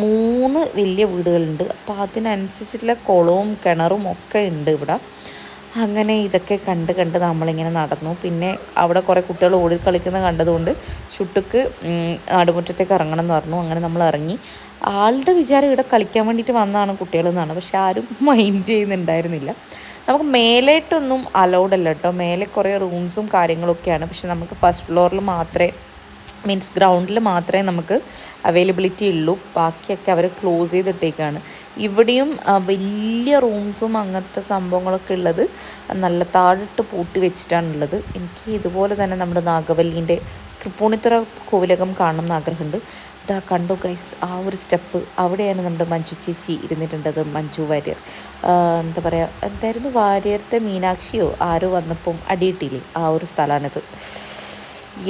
മൂന്ന് വലിയ വീടുകളുണ്ട്. അപ്പോൾ അതിനനുസരിച്ചിട്ടുള്ള കുളവും കിണറും ഒക്കെ ഉണ്ട് ഇവിടെ. അങ്ങനെ ഇതൊക്കെ കണ്ട് നമ്മളിങ്ങനെ നടന്നു. പിന്നെ അവിടെ കുറേ കുട്ടികൾ ഓടിക്കളിക്കുന്ന കണ്ടതുകൊണ്ട് ചുട്ടുക്ക് നടുമുറ്റത്തേക്ക് ഇറങ്ങണം എന്ന് പറഞ്ഞു. അങ്ങനെ നമ്മൾ ഇറങ്ങി. ആളുടെ വിചാരം ഇവിടെ കളിക്കാൻ വേണ്ടിയിട്ട് വന്നതാണ് കുട്ടികളെന്നാണ്, പക്ഷെ ആരും മൈൻഡ് ചെയ്യുന്നുണ്ടായിരുന്നില്ല. നമുക്ക് മേലേട്ടൊന്നും അലൗഡ് അല്ല കേട്ടോ, മേലെ കുറേ റൂംസും കാര്യങ്ങളൊക്കെയാണ്. പക്ഷെ നമുക്ക് ഫസ്റ്റ് ഫ്ലോറിൽ മാത്രമേ മീൻസ് ഗ്രൗണ്ടിൽ മാത്രമേ നമുക്ക് അവൈലബിലിറ്റി ഉള്ളൂ, ബാക്കിയൊക്കെ അവർ ക്ലോസ് ചെയ്തിട്ടേക്കാണ്. ഇവിടെയും വലിയ റൂംസും അങ്ങനത്തെ സംഭവങ്ങളൊക്കെ ഉള്ളത് നല്ല താഴിട്ട് പൂട്ടി വെച്ചിട്ടാണുള്ളത്. എനിക്ക് ഇതുപോലെ തന്നെ നമ്മുടെ നാഗവല്ലീൻ്റെ തൃപ്പൂണിത്തുറ കോവിലകം കാണണം എന്ന് ആഗ്രഹമുണ്ട്. ഇതാ കണ്ടു ഗൈസ്, ആ ഒരു സ്റ്റെപ്പ് അവിടെയാണ് നമ്മുടെ മഞ്ജു ചേച്ചി ഇരുന്നിട്ടുണ്ടത്. മഞ്ജു വാര്യർ, എന്താ പറയുക, എന്തായിരുന്നു വാര്യത്തെ മീനാക്ഷിയോ ആരോ വന്നപ്പം അടിയിട്ടില്ലേ, ആ ഒരു സ്ഥലമാണിത്.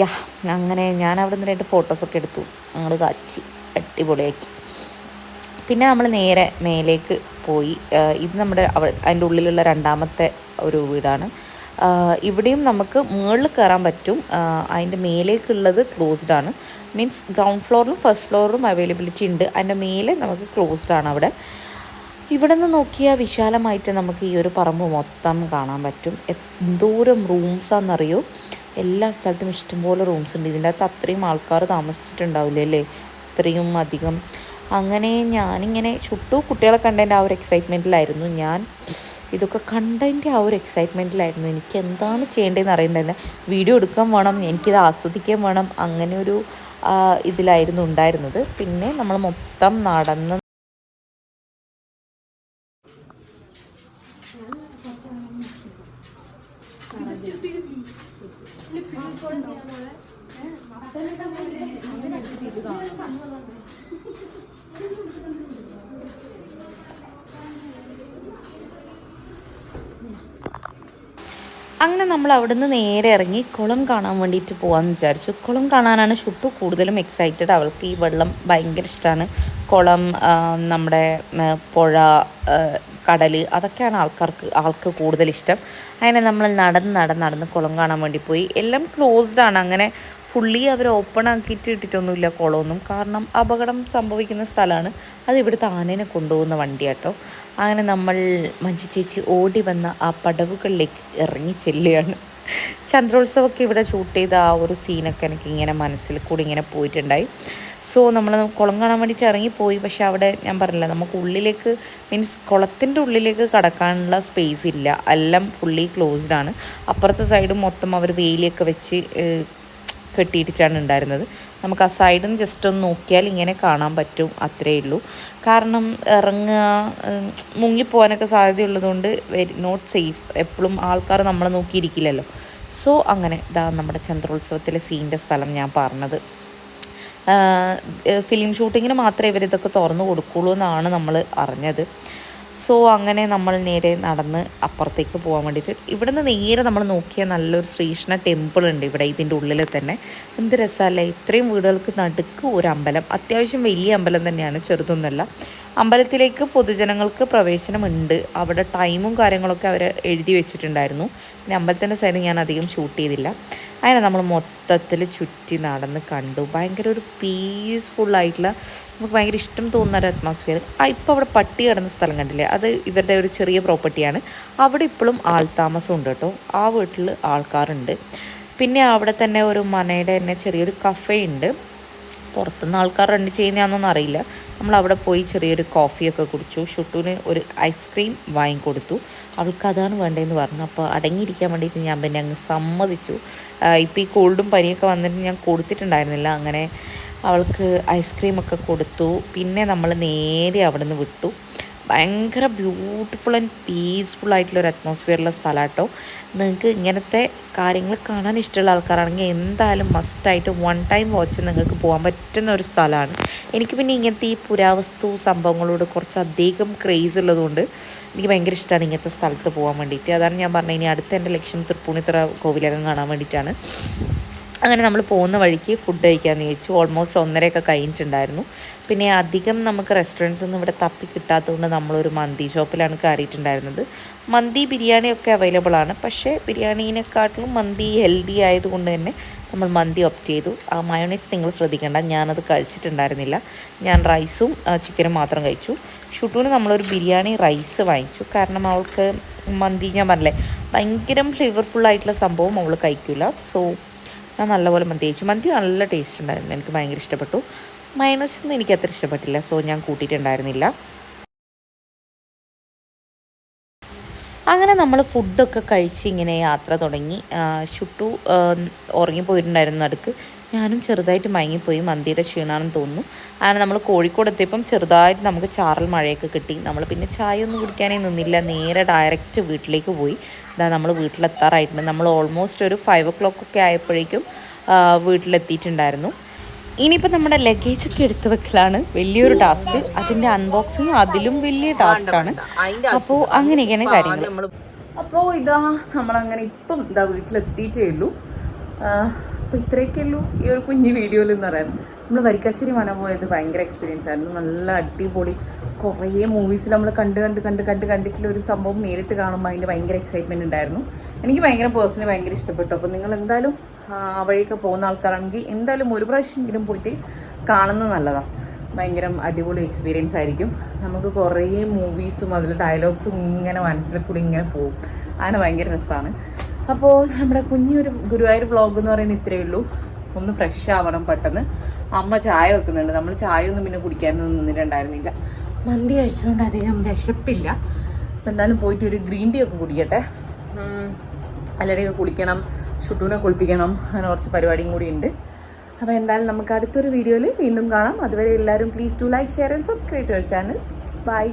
യാ, അങ്ങനെ ഞാൻ അവിടെ നിന്ന് 2 ഫോട്ടോസൊക്കെ എടുത്തു, ഞങ്ങൾ കാച്ചി അടിപൊളിയാക്കി. പിന്നെ നമ്മൾ നേരെ മേലേക്ക് പോയി. ഇത് നമ്മുടെ അതിൻ്റെ ഉള്ളിലുള്ള രണ്ടാമത്തെ ഒരു വീടാണ്. ഇവിടെയും നമുക്ക് മുകളിൽ കയറാൻ പറ്റും. അതിൻ്റെ മേലേക്കുള്ളത് ക്ലോസ്ഡ് ആണ്. മീൻസ് ഗ്രൗണ്ട് ഫ്ലോറിലും ഫസ്റ്റ് ഫ്ലോറിലും അവൈലബിലിറ്റി ഉണ്ട്. അതിൻ്റെ മേലെ നമുക്ക് ക്ലോസ്ഡ് ആണ്. അവിടെ ഇവിടെ നിന്ന് നോക്കിയാൽ വിശാലമായിട്ട് നമുക്ക് ഈ ഒരു പറമ്പ് മൊത്തം കാണാൻ പറ്റും. എന്തോരം റൂംസാണെന്നറിയോ, എല്ലാ സ്ഥലത്തും ഇഷ്ടംപോലെ റൂംസ് ഉണ്ട്. ഇതിൻ്റെ അകത്ത് അത്രയും ആൾക്കാർ താമസിച്ചിട്ടുണ്ടാവില്ലേ അല്ലേ, ഇത്രയും അധികം. അങ്ങനെ ഞാനിങ്ങനെ ചുട്ടും കുട്ടികളെ കണ്ടതിൻ്റെ ആ ഒരു എക്സൈറ്റ്മെൻറ്റിലായിരുന്നു ഞാൻ. ഇതൊക്കെ കണ്ടതിൻ്റെ ആ ഒരു എക്സൈറ്റ്മെൻറ്റിലായിരുന്നു. എനിക്ക് എന്താണ് ചെയ്യേണ്ടതെന്ന് അറിയുന്നില്ല. വീഡിയോ എടുക്കാൻ വേണം, എനിക്കിത് ആസ്വദിക്കാൻ വേണം, അങ്ങനെ ഒരു ഇതിലായിരുന്നു ഉണ്ടായിരുന്നത്. പിന്നെ നമ്മൾ മൊത്തം നടന്ന് അങ്ങനെ നമ്മൾ അവിടുന്ന് നേരെ ഇറങ്ങി കുളം കാണാൻ വേണ്ടിയിട്ട് പോകാമെന്ന് വിചാരിച്ചു. കുളം കാണാനാണ് ഷുട്ടു കൂടുതലും എക്സൈറ്റഡ്. അവൾക്ക് ഈ വെള്ളം ഭയങ്കര ഇഷ്ടമാണ്. കുളം, നമ്മുടെ പുഴ, കടൽ, അതൊക്കെയാണ് ആൾക്ക് കൂടുതൽ ഇഷ്ടം. അങ്ങനെ നമ്മൾ നടന്ന് കുളം കാണാൻ വേണ്ടി പോയി. എല്ലാം ക്ലോസ്ഡ് ആണ്, അങ്ങനെ ഫുള്ളി അവർ ഓപ്പൺ ആക്കിയിട്ട് ഇട്ടിട്ടൊന്നുമില്ല കുളമൊന്നും. കാരണം അപകടം സംഭവിക്കുന്ന സ്ഥലമാണ്. അത് ഇവിടുത്തെ ആനേനെ കൊണ്ടുപോകുന്ന വണ്ടിയാട്ടോ. അങ്ങനെ നമ്മൾ മഞ്ജു ചേച്ചി ഓടി വന്ന ആ പടവുകളിലേക്ക് ഇറങ്ങി ചെല്ലുകയാണ്. ചന്ദ്രോത്സവമൊക്കെ ഇവിടെ ഷൂട്ട് ചെയ്ത ആ ഒരു സീനൊക്കെ എനിക്ക് ഇങ്ങനെ മനസ്സിൽ കൂടി ഇങ്ങനെ പോയിട്ടുണ്ടായി. സോ നമ്മൾ കുളം കാണാൻ വേണ്ടി ഇറങ്ങിപ്പോയി. പക്ഷേ അവിടെ ഞാൻ പറഞ്ഞില്ല, നമുക്ക് ഉള്ളിലേക്ക്, മീൻസ് കുളത്തിൻ്റെ ഉള്ളിലേക്ക് കടക്കാനുള്ള സ്പേസ് ഇല്ല, എല്ലാം ഫുള്ളി ക്ലോസ്ഡ് ആണ്. അപ്പുറത്തെ സൈഡും മൊത്തം അവർ വേലിയൊക്കെ വെച്ച് കെട്ടിയിട്ടാണ് ഉണ്ടായിരുന്നത്. നമുക്ക് ആ സൈഡും ജസ്റ്റ് ഒന്ന് നോക്കിയാൽ ഇങ്ങനെ കാണാൻ പറ്റും, അത്രയേ ഉള്ളൂ. കാരണം ഇറങ്ങുക, മുങ്ങിപ്പോകാനൊക്കെ സാധ്യതയുള്ളതുകൊണ്ട് നോട്ട് സേഫ്. എപ്പോഴും ആൾക്കാർ നമ്മളെ നോക്കിയിരിക്കില്ലല്ലോ. സോ അങ്ങനെ ഇതാ നമ്മുടെ ചന്ദ്രോത്സവത്തിലെ സീൻ്റെ സ്ഥലം ഞാൻ പറഞ്ഞത്. ഫിലിം ഷൂട്ടിങ്ങിന് മാത്രമേ ഇവരിതൊക്കെ തുറന്നു കൊടുക്കുള്ളൂ എന്നാണ് നമ്മൾ അറിഞ്ഞത്. സോ അങ്ങനെ നമ്മൾ നേരെ നടന്ന് അപ്പുറത്തേക്ക് പോകാൻ വേണ്ടിയിട്ട്, ഇവിടെ നിന്ന് നേരെ നമ്മൾ നോക്കിയാൽ നല്ലൊരു ശ്രീകൃഷ്ണ ടെമ്പിൾ ഉണ്ട് ഇവിടെ ഇതിൻ്റെ ഉള്ളിൽ തന്നെ. എന്ത് രസമല്ലേ, ഇത്രയും വീടുകൾക്ക് നടുക്ക് ഒരു അമ്പലം. അത്യാവശ്യം വലിയ അമ്പലം തന്നെയാണ്, ചെറുതൊന്നുമല്ല. അമ്പലത്തിലേക്ക് പൊതുജനങ്ങൾക്ക് പ്രവേശനമുണ്ട്. അവിടെ ടൈമും കാര്യങ്ങളൊക്കെ അവർ എഴുതി വെച്ചിട്ടുണ്ടായിരുന്നു. പിന്നെ അമ്പലത്തിൻ്റെ സൈഡ് ഞാൻ അധികം ഷൂട്ട് ചെയ്തില്ല. അങ്ങനെ നമ്മൾ മൊത്തത്തിൽ ചുറ്റി നടന്ന് കണ്ടു. ഭയങ്കര ഒരു പീസ്ഫുള്ളായിട്ടുള്ള, നമുക്ക് ഭയങ്കര ഇഷ്ടം തോന്നുന്ന ഒരു അറ്റ്മോസ്ഫിയർ. ഇപ്പോൾ അവിടെ പട്ടി കിടന്ന സ്ഥലം കണ്ടില്ലേ, അത് ഇവരുടെ ഒരു ചെറിയ പ്രോപ്പർട്ടിയാണ്. അവിടെ ഇപ്പോഴും ആൾതാമസം ഉണ്ട് കേട്ടോ. ആ വീട്ടിൽ ആൾക്കാരുണ്ട്. പിന്നെ അവിടെ തന്നെ ഒരു മനയുടെ തന്നെ ചെറിയൊരു കഫേ ഉണ്ട്. പുറത്തുനിന്ന് ആൾക്കാർ റൺ ചെയ്യുന്നതാണെന്നൊന്നും അറിയില്ല. നമ്മളവിടെ പോയി ചെറിയൊരു കോഫിയൊക്കെ കുടിച്ചു. ഷുട്ടുവിന് ഒരു ഐസ്ക്രീം വാങ്ങിക്കൊടുത്തു. അവൾക്ക് അതാണ് വേണ്ടതെന്ന് പറഞ്ഞു. അപ്പോൾ അടങ്ങിയിരിക്കാൻ വേണ്ടിയിട്ട് ഞാൻ പിന്നെ അങ്ങ് സമ്മതിച്ചു. ഇപ്പോൾ ഈ കോൾഡും പനിയൊക്കെ വന്നിട്ട് ഞാൻ കൊടുത്തിട്ടുണ്ടായിരുന്നില്ല. അങ്ങനെ അവൾക്ക് ഐസ്ക്രീമൊക്കെ കൊടുത്തു. പിന്നെ നമ്മൾ നേരെ അവിടെ നിന്ന് വിട്ടു. ഭയങ്കര ബ്യൂട്ടിഫുൾ ആൻഡ് പീസ്ഫുൾ ആയിട്ടുള്ളൊരു അറ്റ്മോസ്ഫിയറുള്ള സ്ഥലം കേട്ടോ. നിങ്ങൾക്ക് ഇങ്ങനത്തെ കാര്യങ്ങൾ കാണാൻ ഇഷ്ടമുള്ള ആൾക്കാരാണെങ്കിൽ എന്തായാലും മസ്റ്റായിട്ട് വൺ ടൈം വാച്ച് നിങ്ങൾക്ക് പോകാൻ പറ്റുന്ന ഒരു സ്ഥലമാണ്. എനിക്ക് പിന്നെ ഇങ്ങനത്തെ ഈ പുരാവസ്തു സംഭവങ്ങളോട് കുറച്ചധികം ക്രേസ് ഉള്ളതുകൊണ്ട് എനിക്ക് ഭയങ്കര ഇഷ്ടമാണ് ഇങ്ങനത്തെ സ്ഥലത്ത് പോകാൻ വേണ്ടിയിട്ട്. അതാണ് ഞാൻ പറഞ്ഞത്, ഇനി അടുത്ത എൻ്റെ ലക്ഷ്യം തൃപ്പൂണിത്തുറ കോവിലകം കാണാൻ വേണ്ടിയിട്ടാണ്. അങ്ങനെ നമ്മൾ പോകുന്ന വഴിക്ക് ഫുഡ് കഴിക്കാമെന്ന് ചോദിച്ചു. ഓൾമോസ്റ്റ് 1:30 കഴിഞ്ഞിട്ടുണ്ടായിരുന്നു. പിന്നെ അധികം നമുക്ക് റെസ്റ്റോറൻറ്റ്സ് ഒന്നും ഇവിടെ തപ്പി കിട്ടാത്തതുകൊണ്ട് നമ്മളൊരു മന്തി ഷോപ്പിലാണ് കയറിയിട്ടുണ്ടായിരുന്നത്. മന്തി ബിരിയാണിയൊക്കെ അവൈലബിൾ ആണ്. പക്ഷേ ബിരിയാണീനെക്കാട്ടിലും മന്തി ഹെൽത്തി ആയതുകൊണ്ട് തന്നെ നമ്മൾ മന്തി ഓപ്റ്റ് ചെയ്തു. ആ മയോണൈസ് നിങ്ങൾ ശ്രദ്ധിക്കേണ്ട, ഞാനത് കഴിച്ചിട്ടുണ്ടായിരുന്നില്ല. ഞാൻ റൈസും ചിക്കനും മാത്രം കഴിച്ചു. ഷുട്ടൂന് നമ്മളൊരു ബിരിയാണി റൈസ് വാങ്ങിച്ചു. കാരണം അവൾക്ക് മന്തി, ഞാൻ പറഞ്ഞില്ലേ, ഭയങ്കര ഫ്ലേവർഫുള്ളായിട്ടുള്ള സംഭവം അവൾ കഴിക്കില്ല. സോ ഞാൻ നല്ലപോലെ മന്തി കഴിച്ചു. മന്തി നല്ല ടേസ്റ്റ് ഉണ്ടായിരുന്നു, എനിക്ക് ഭയങ്കര ഇഷ്ടപ്പെട്ടു. മയോണൈസ് ഒന്നും എനിക്ക് അത്ര ഇഷ്ടപ്പെട്ടില്ല, സോ ഞാൻ കൂട്ടിയിട്ടുണ്ടായിരുന്നില്ല. അങ്ങനെ നമ്മൾ ഫുഡൊക്കെ കഴിച്ച് ഇങ്ങനെ യാത്ര തുടങ്ങി. ഷുട്ടു ഉറങ്ങിപ്പോയിട്ടുണ്ടായിരുന്നു നടുക്ക്. ഞാനും ചെറുതായിട്ട് മയങ്ങിപ്പോയി, മന്തിയുടെ ക്ഷീണമാണെന്ന് തോന്നുന്നു. അങ്ങനെ നമ്മൾ കോഴിക്കോട് എത്തിയപ്പം ചെറുതായിട്ട് നമുക്ക് ചാറൽ മഴയൊക്കെ കിട്ടി. നമ്മൾ പിന്നെ ചായ ഒന്നും കുടിക്കാനേ നിന്നില്ല, നേരെ ഡയറക്റ്റ് വീട്ടിലേക്ക് പോയി. ഇതാ നമ്മൾ വീട്ടിലെത്താറായിട്ടുണ്ട്. നമ്മൾ ഓൾമോസ്റ്റ് ഒരു 5 o'clock ഒക്കെ ആയപ്പോഴേക്കും വീട്ടിലെത്തിയിട്ടുണ്ടായിരുന്നു. ഇനിയിപ്പോൾ നമ്മുടെ ലഗേജൊക്കെ എടുത്ത് വെക്കലാണ് വലിയൊരു ടാസ്ക്. അതിൻ്റെ അൺബോക്സിങ് അതിലും വലിയ ടാസ്ക്കാണ്. അപ്പോൾ അങ്ങനെയൊക്കെയാണ് കാര്യങ്ങൾ. അപ്പോൾ ഇതാ നമ്മളങ്ങനെ ഇപ്പം ഇതാ വീട്ടിലെത്തിയിട്ടേ ഉള്ളൂ. അപ്പോൾ ഇത്രയൊക്കെ ഉള്ളൂ ഈ ഒരു കുഞ്ഞു വീഡിയോയിൽ എന്ന് പറയാൻ. നമ്മൾ വരിക്കാശ്ശേരി മന പോയത് ഭയങ്കര എക്സ്പീരിയൻസ് ആയിരുന്നു. നല്ല അടിപൊളി. കുറേ മൂവീസിൽ നമ്മൾ കണ്ടിട്ടുള്ള ഒരു സംഭവം നേരിട്ട് കാണുമ്പോൾ അതിൻ്റെ ഭയങ്കര എക്സൈറ്റ്മെൻറ്റ് ഉണ്ടായിരുന്നു. എനിക്ക് പേഴ്സണലി ഭയങ്കര ഇഷ്ടപ്പെട്ടു. അപ്പോൾ നിങ്ങൾ എന്തായാലും ആ വഴിയൊക്കെ പോകുന്ന ആൾക്കാരാണെങ്കിൽ എന്തായാലും ഒരു പ്രാവശ്യമെങ്കിലും പോയിട്ട് കാണുന്നത് നല്ലതാണ്. ഭയങ്കര അടിപൊളി എക്സ്പീരിയൻസ് ആയിരിക്കും. നമുക്ക് കുറേ മൂവീസും അതിൽ ഡയലോഗ്സും ഇങ്ങനെ മനസ്സിൽ കൂടി ഇങ്ങനെ പോകും. അങ്ങനെ ഭയങ്കര രസമാണ്. അപ്പോൾ നമ്മുടെ കുഞ്ഞൊരു ഗുരുവായൂർ വ്ളോഗ് എന്ന് പറയുന്നത് ഇത്രയേ ഉള്ളൂ. ഒന്ന് ഫ്രഷ് ആവണം പെട്ടെന്ന്. അമ്മ ചായ വെക്കുന്നുണ്ട്. നമ്മൾ ചായ ഒന്നും പിന്നെ കുടിക്കാനൊന്നും നിന്നിട്ടുണ്ടായിരുന്നില്ല. മന്തി കഴിച്ചുകൊണ്ട് അധികം വിശപ്പില്ല. അപ്പം എന്തായാലും പോയിട്ട് ഒരു ഗ്രീൻ ടീ ഒക്കെ കുടിക്കട്ടെ. എല്ലാവരെയൊക്കെ കുളിക്കണം, ഷുട്ടൂനെ കുളിപ്പിക്കണം, അങ്ങനെ കുറച്ച് പരിപാടിയും കൂടി ഉണ്ട്. അപ്പോൾ എന്തായാലും നമുക്ക് അടുത്തൊരു വീഡിയോയിൽ വീണ്ടും കാണാം. അതുവരെ എല്ലാവരും please do like, share and subscribe to our channel. By.